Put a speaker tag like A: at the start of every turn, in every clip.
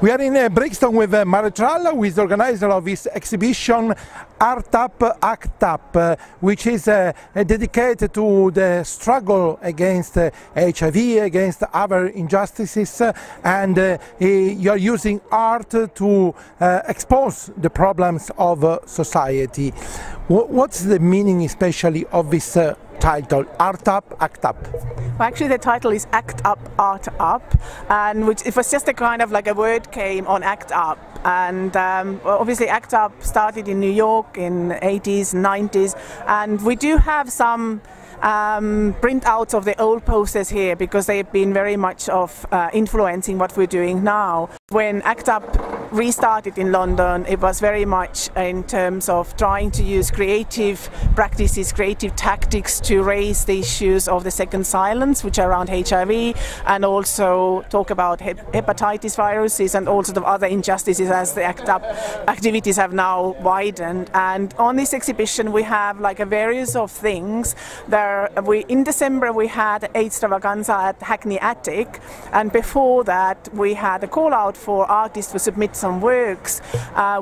A: We are in Brixton with Mare Tralla, who is the organizer of this exhibition Art Up, Act Up, which is dedicated to the struggle against HIV, against other injustices, and you are using art to expose the problems of society. What's the meaning especially of this title, Art Up, Act Up?
B: Well, actually the title is Act Up, Art Up, and which it was just a kind of like a word came on Act Up. And obviously Act Up started in New York in 80s, 90s, and we do have some printouts of the old posters here because they've been very much of influencing what we're doing now. When Act Up restarted in London, it was very much in terms of trying to use creative practices, creative tactics to raise the issues of the second silence, which are around HIV, and also talk about hepatitis viruses and all sort of other injustices as the Act Up activities have now widened. And on this exhibition we have like a various of things. In December we had Extravaganza at Hackney Attic, and before that we had a call out for artists to submit some works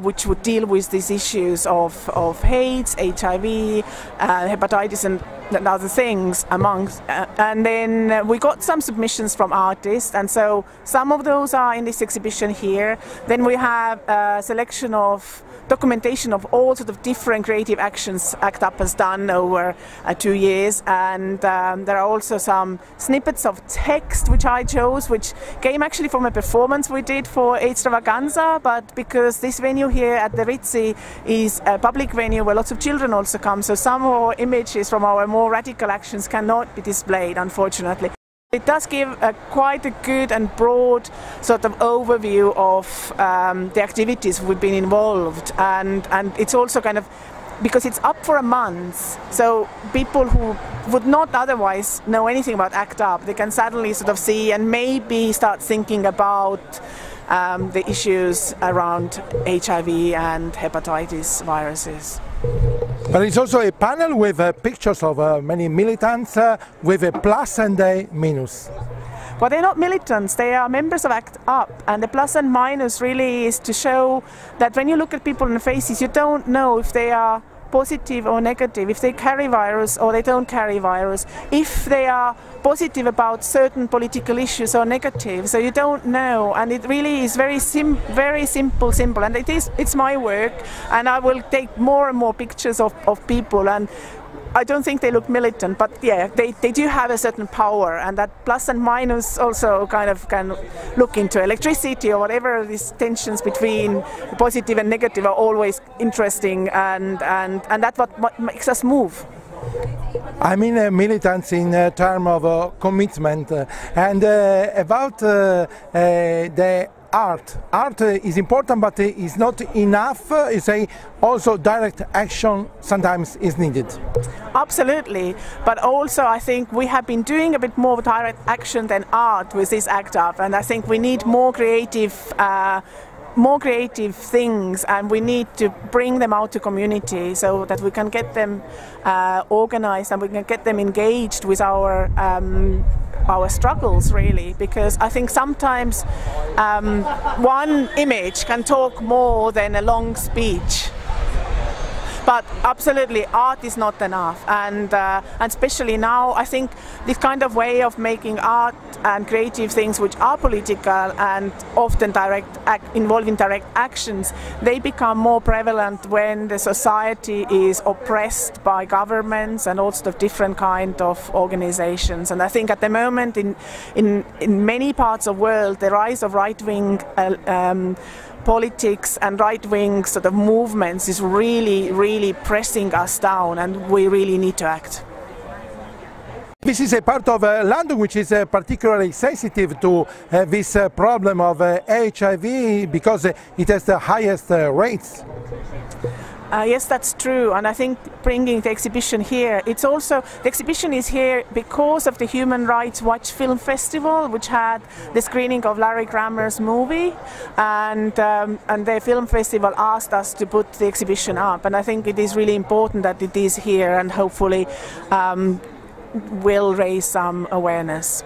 B: which would deal with these issues of AIDS, HIV, hepatitis and other things amongst. And then we got some submissions from artists, and so some of those are in this exhibition here. Then we have a selection of documentation of all sort of different creative actions Act Up has done over 2 years, and there are also some snippets of text which I chose, which came actually from a performance we did for Extravaganza, but because this venue here at the Ritzy is a public venue where lots of children also come, so some of our images from our more radical actions cannot be displayed, unfortunately. It does give quite a good and broad sort of overview of the activities we've been involved, and it's also kind of, because it's up for a month, so people who would not otherwise know anything about Act Up, they can suddenly sort of see and maybe start thinking about the issues around HIV and hepatitis viruses.
A: But it's also a panel with pictures of many militants with a plus and a minus.
B: Well, they're not militants, they are members of Act Up, and the plus and minus really is to show that when you look at people in the faces, you don't know if they are positive or negative, if they carry virus or they don't carry virus, if they are positive about certain political issues or negative, so you don't know, and it really is very simple, and it's my work, and I will take more and more pictures of people, and I don't think they look militant, but yeah, they do have a certain power, and that plus and minus also kind of can look into electricity or whatever. These tensions between positive and negative are always interesting, and that's what makes us move.
A: I mean militants in terms of commitment, and about the art. Art is important, but is not enough. You say also direct action sometimes is needed.
B: Absolutely, but also I think we have been doing a bit more direct action than art with this Act Up, and I think we need more creative things, and we need to bring them out to community so that we can get them organized and we can get them engaged with our struggles, really, because I think sometimes one image can talk more than a long speech. But absolutely, art is not enough, and especially now, I think this kind of way of making art and creative things which are political and often involving direct actions, they become more prevalent when the society is oppressed by governments and all sorts of different kind of organizations. And I think at the moment in many parts of the world, the rise of right-wing politics and right-wing sort of movements is really pressing us down, and we really need to act.
A: This is a part of London which is particularly sensitive to this problem of HIV because it has the highest rates.
B: Yes, that's true, and I think bringing the exhibition here, it's also, the exhibition is here because of the Human Rights Watch Film Festival, which had the screening of Larry Kramer's movie, and the film festival asked us to put the exhibition up, and I think it is really important that it is here, and hopefully will raise some awareness.